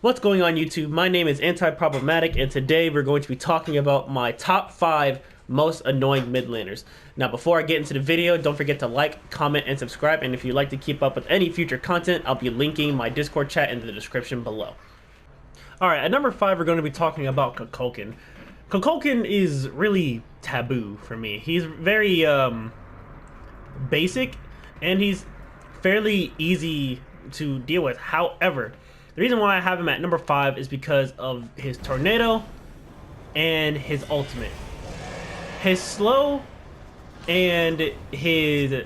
What's going on YouTube? My name is Anti-Problematic and today we're going to be talking about my top 5 most annoying mid laners. Now before I get into the video, don't forget to like, comment, and subscribe, and if you'd like to keep up with any future content, I'll be linking my Discord chat in the description below. Alright, at number 5 we're going to be talking about Kukulkan. Kukulkan is really taboo for me. He's very basic and he's fairly easy to deal with. However, the reason why I have him at number 5 is because of his tornado and his ultimate. His slow and his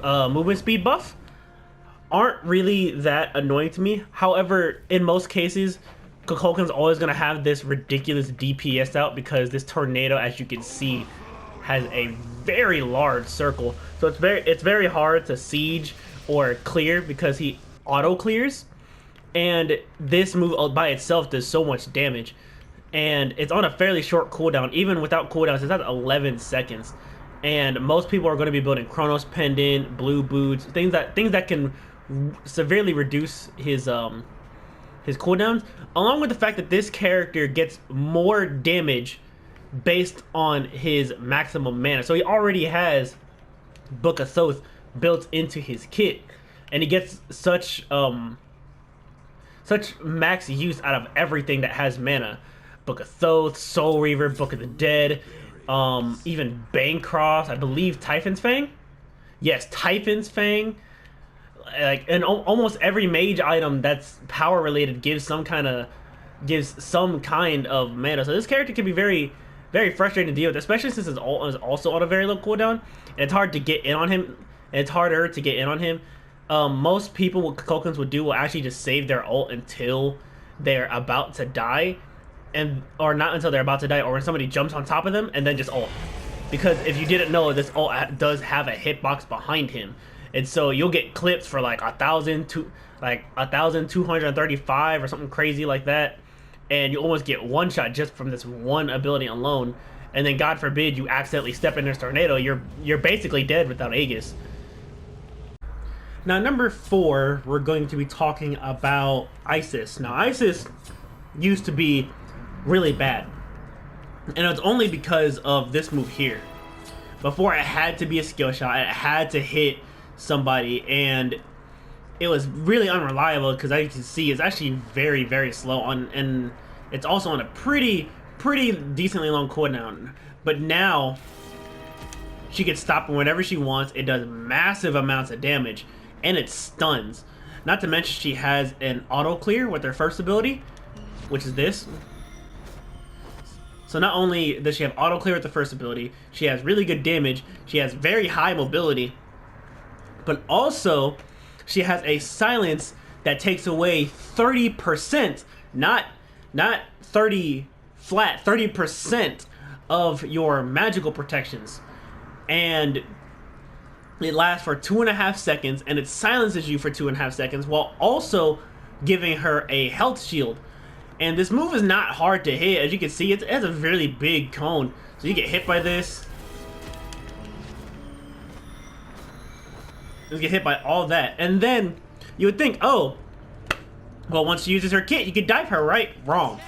movement speed buff aren't really that annoying to me. However, in most cases, Kukulkan's always going to have this ridiculous DPS out because this tornado, as you can see, has a very large circle. So it's very hard to siege or clear because he auto clears, and this move by itself does so much damage, and it's on a fairly short cooldown. Even without cooldowns, it's at 11 seconds, and most people are going to be building Chronos Pendant, Blue Boots, things that can severely reduce his cooldowns, along with the fact that this character gets more damage based on his maximum mana. So he already has Book of Thoth built into his kit, and he gets such max use out of everything that has mana. Book of Thoth, Soul Reaver, Book of the Dead, even Bancroft, I believe Typhon's Fang. Yes, Typhon's Fang. Like, and almost every mage item that's power related gives some kind of mana. So this character can be very, very frustrating to deal with, especially since his ult is also on a very low cooldown. And it's hard to get in on him. It's harder to get in on him. Most people, what Kukulkans would do, will actually just save their ult until they're about to die, or not until they're about to die, or when somebody jumps on top of them, and then just ult. Because if you didn't know, this ult does have a hitbox behind him, and so you'll get clips for like 1,235 or something crazy like that, and you almost get one shot just from this one ability alone. And then God forbid you accidentally step in this tornado, you're basically dead without Aegis. Now, number 4, we're going to be talking about Isis. Now, Isis used to be really bad, and it's only because of this move here. Before, it had to be a skill shot, it had to hit somebody, and it was really unreliable because, as you can see, it's actually very, very slow on, and it's also on a pretty decently long cooldown. But now, she can stop it whenever she wants. It does massive amounts of damage, and it stuns. Not to mention she has an auto clear with her first ability, which is this. So not only does she have auto clear with the first ability, she has really good damage, she has very high mobility, but also she has a silence that takes away 30%, not 30 flat, 30% of your magical protections. And it lasts for 2.5 seconds, and it silences you for 2.5 seconds while also giving her a health shield. And this move is not hard to hit. As you can see, it has a really big cone, so you get hit by this. You get hit by all that, and then you would think, oh, well, once she uses her kit, you could dive her, right? Wrong.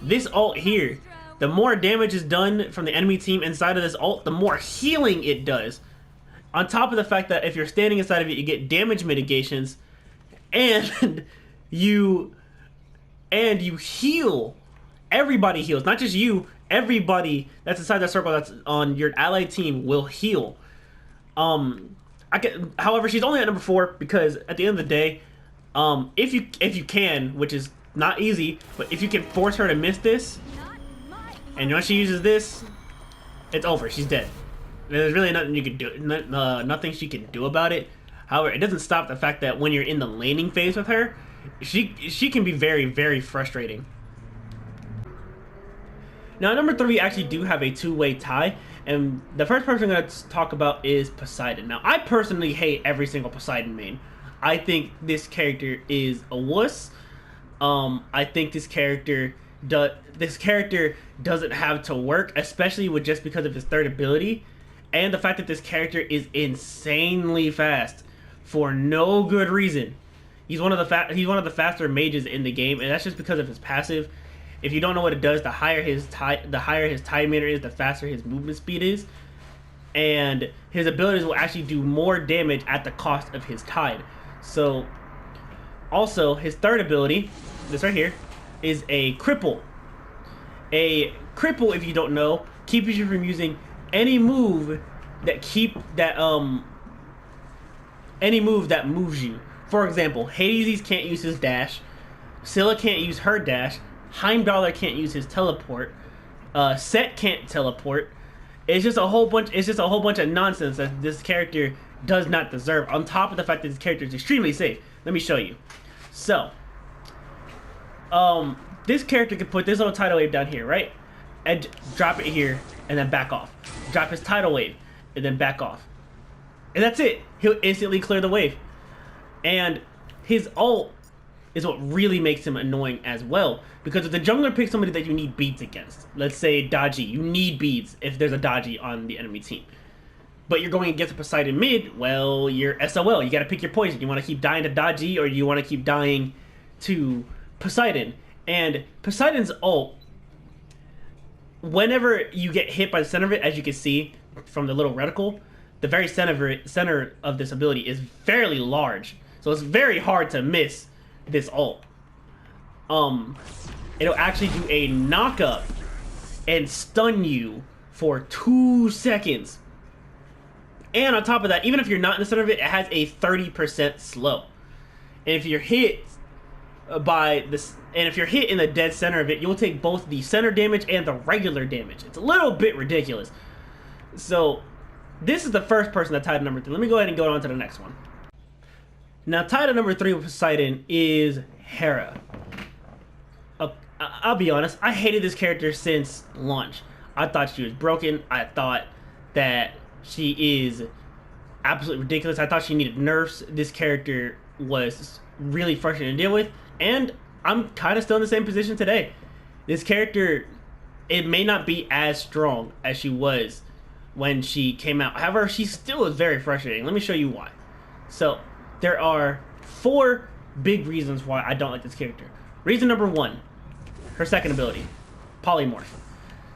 This ult here, the more damage is done from the enemy team inside of this ult, the more healing it does. On top of the fact that if you're standing inside of it, you get damage mitigations, and you heal. Everybody heals, not just you. Everybody that's inside that circle that's on your allied team will heal. However, she's only at number 4 because at the end of the day, if you can, which is not easy, but if you can force her to miss this, and once she uses this, it's over. She's dead. There's really nothing you can do, nothing she can do about it. However, it doesn't stop the fact that when you're in the laning phase with her, she can be very, very frustrating. Now, number 3, we actually do have a two-way tie, and the first person I'm going to talk about is Poseidon. Now, I personally hate every single Poseidon main. I think this character is a wuss. I think this character doesn't have to work, especially with just because of his third ability. And the fact that this character is insanely fast for no good reason. He's one of the faster mages in the game, and that's just because of his passive. If you don't know what it does, the higher his tide meter is, the faster his movement speed is, and his abilities will actually do more damage at the cost of his tide. So, also his third ability, this right here, is a cripple. A cripple, if you don't know, keeps you from using any move that moves you. For example, Hades can't use his dash, Scylla can't use her dash, Heimdallr can't use his teleport, Set can't teleport. It's just a whole bunch of nonsense that this character does not deserve, on top of the fact that this character is extremely safe. Let me show you. So, this character can put this little tidal wave down here, right? And drop it here, and then back off. Drop his tidal wave, and then back off. And that's it. He'll instantly clear the wave. And his ult is what really makes him annoying as well. Because if the jungler picks somebody that you need beads against, let's say Dodgy, you need beads if there's a Dodgy on the enemy team. But you're going against a Poseidon mid, well, you're SOL. You gotta pick your poison. You wanna keep dying to Dodgy, or you wanna keep dying to Poseidon. And Poseidon's ult, whenever you get hit by the center of it, as you can see from the little reticle, the very center of this ability is fairly large. So it's very hard to miss this ult. It'll actually do a knock-up and stun you for 2 seconds. And on top of that, even if you're not in the center of it, it has a 30% slow. And if you're hit by this, and if you're hit in the dead center of it, you'll take both the center damage and the regular damage. It's a little bit ridiculous. So this is the first person that tied number 3. Let me go ahead and go on to the next one. Now, tied at number 3 with Poseidon is Hara. I'll be honest, I hated this character since launch. I thought she was broken. I thought that she is absolutely ridiculous. I thought she needed nerfs. This character was really frustrating to deal with, and I'm kind of still in the same position today. This character, it may not be as strong as she was when she came out. However, she still is very frustrating. Let me show you why. So, there are 4 big reasons why I don't like this character. Reason number 1, her second ability, Polymorph.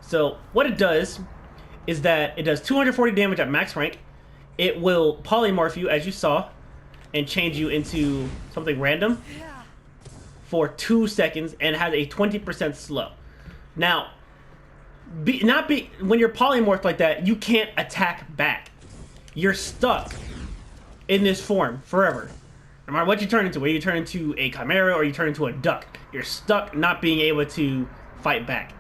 So, what it does is that it does 240 damage at max rank. It will polymorph you, as you saw, and change you into something random for 2 seconds, and has a 20% slow. Now, when you're polymorphed like that, you can't attack back. You're stuck in this form forever. No matter what you turn into, whether you turn into a chimera or you turn into a duck, you're stuck not being able to fight back.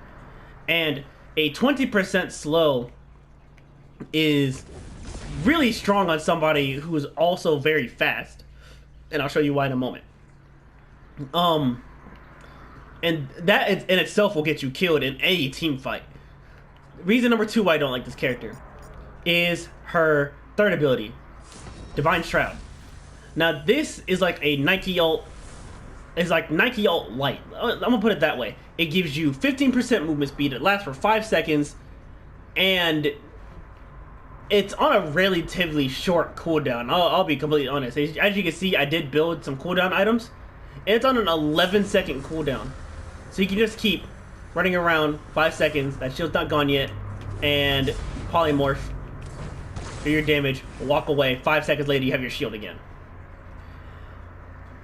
And a 20% slow is really strong on somebody who is also very fast. And I'll show you why in a moment. And that in itself will get you killed in any team fight. Reason number 2 why I don't like this character is her third ability, Divine Shroud. Now this is like a Nike ult. It's like Nike ult light. I'm gonna put it that way. It gives you 15% movement speed. It lasts for 5 seconds, and it's on a relatively short cooldown. I'll be completely honest. As you can see, I did build some cooldown items, and it's on an 11-second cooldown. So you can just keep running around 5 seconds. That shield's not gone yet, and polymorph, do your damage, walk away. 5 seconds later, you have your shield again.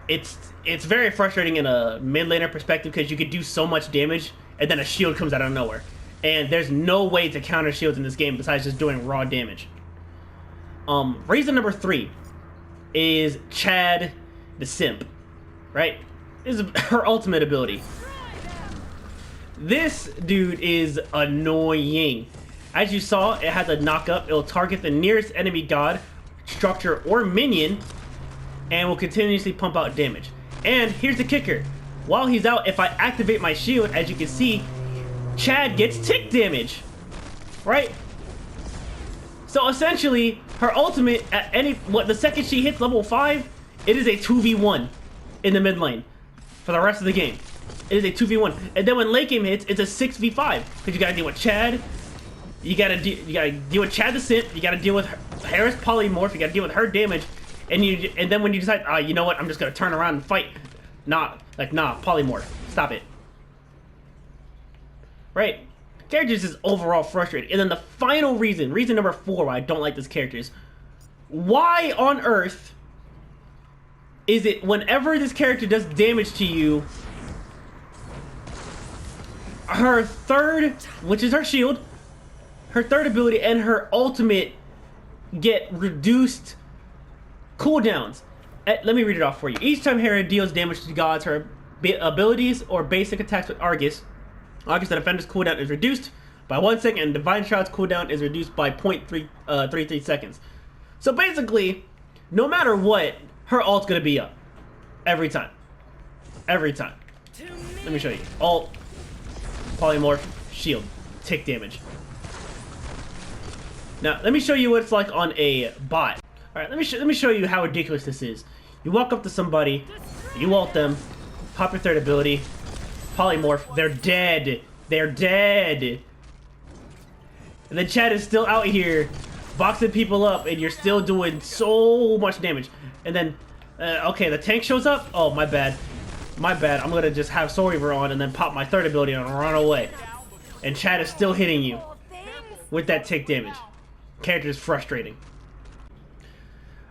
It's very frustrating in a mid laner perspective because you could do so much damage and then a shield comes out of nowhere, and there's no way to counter shields in this game besides just doing raw damage. Reason number 3 is Chad the Simp, right? This is her ultimate ability. This dude is annoying. As you saw, it has a knock-up. It'll target the nearest enemy god, structure, or minion, and will continuously pump out damage. And here's the kicker. While he's out, if I activate my shield, as you can see, Chad gets tick damage, right? So essentially, her ultimate, at the second she hits level 5, it is a 2v1 in the mid lane for the rest of the game. It is a 2v1. And then when late game hits, it's a 6v5. Because you gotta deal with Chad, you gotta deal with Chad the Simp, you gotta deal with Hera's polymorph, you gotta deal with her damage, and then when you decide, you know what, I'm just gonna turn around and fight. Nah, polymorph. Stop it. Right? Character just overall frustrated. And then the final reason number 4 why I don't like this character is, why on earth is it whenever this character does damage to you, her third, which is her shield, her third ability and her ultimate get reduced cooldowns. Let me read it off for you. Each time Hera deals damage to gods, her abilities or basic attacks with Argus, the defender's cooldown is reduced by 1 second, and Divine Shroud's cooldown is reduced by 0.33 seconds. So basically, no matter what, her ult's gonna be up. Every time. Every time. Let me show you. Ult, polymorph, shield, tick damage. Now, let me show you what it's like on a bot. Alright, let me show you how ridiculous this is. You walk up to somebody, you ult them, pop your third ability, polymorph, they're dead. They're dead. And the chat is still out here boxing people up, and you're still doing so much damage. And then, okay, the tank shows up. Oh, my bad. My bad. I'm gonna just have Soul Reaver on and then pop my third ability and run away. And chat is still hitting you with that tick damage. Character is frustrating.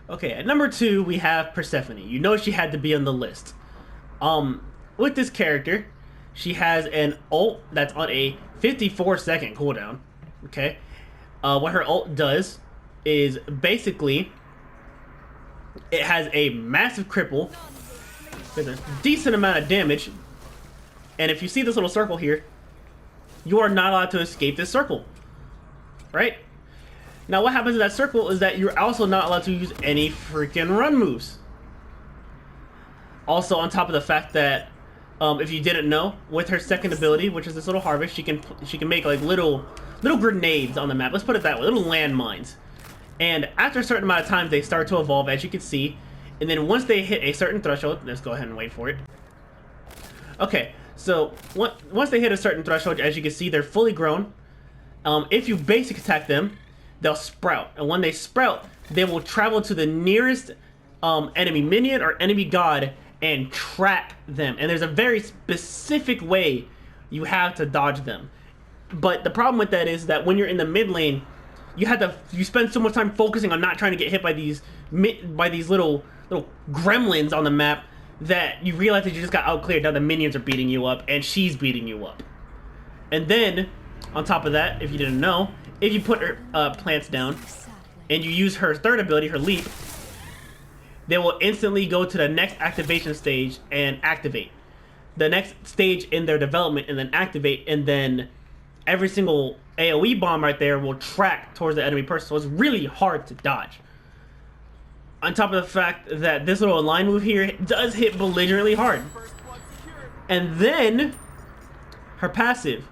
Okay, at number 2, we have Persephone. You know she had to be on the list. With this character, she has an ult that's on a 54-second cooldown. Okay, what her ult does is basically it has a massive cripple with a decent amount of damage, and if you see this little circle here, you are not allowed to escape this circle. Right? Now, what happens in that circle is that you're also not allowed to use any freaking run moves. Also, on top of the fact that if you didn't know, with her second ability, which is this little harvest, she can make like little grenades on the map. Let's put it that way, little landmines. And after a certain amount of time, they start to evolve, as you can see. And then once they hit a certain threshold, let's go ahead and wait for it. Okay, so once they hit a certain threshold, as you can see, they're fully grown. If you basic attack them, they'll sprout. And when they sprout, they will travel to the nearest enemy minion or enemy god and track them. And there's a very specific way you have to dodge them. But the problem with that is that when you're in the mid lane, you spend so much time focusing on not trying to get hit by these little gremlins on the map that you realize that you just got outcleared. Now the minions are beating you up, and she's beating you up. And then, on top of that, if you didn't know, if you put her plants down and you use her third ability, her leap, they will instantly go to the next activation stage and activate. The next stage in their development and then activate, and then every single AoE bomb right there will track towards the enemy person, so it's really hard to dodge. On top of the fact that this little line move here does hit belligerently hard. And then, her passive,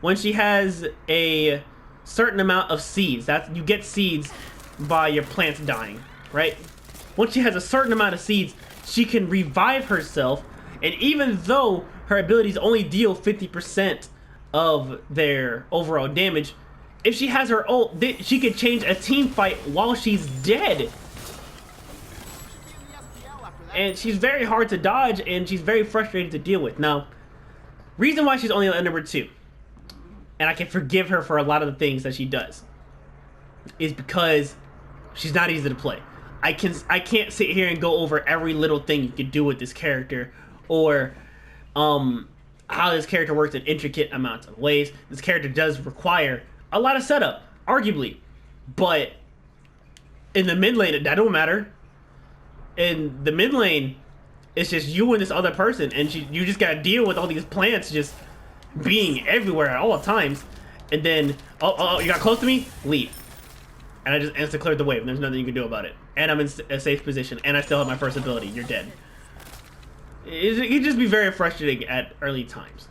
when she has a certain amount of seeds, you get seeds by your plants dying, right? Once she has a certain amount of seeds, she can revive herself, and even though her abilities only deal 50% of their overall damage, if she has her ult, she can change a team fight while she's dead. And she's very hard to dodge, and she's very frustrating to deal with. Now, reason why she's only at number 2, and I can forgive her for a lot of the things that she does, is because she's not easy to play. I can't sit here and go over every little thing you can do with this character, or how this character works in intricate amounts of ways. This character does require a lot of setup, arguably, but in the mid lane, that don't matter. In the mid lane, it's just you and this other person, and you just gotta deal with all these plants just being everywhere at all times. And then, oh, you got close to me? Leave. And I just instant cleared the wave, and there's nothing you can do about it. And I'm in a safe position, and I still have my first ability. You're dead. It can just be very frustrating at early times.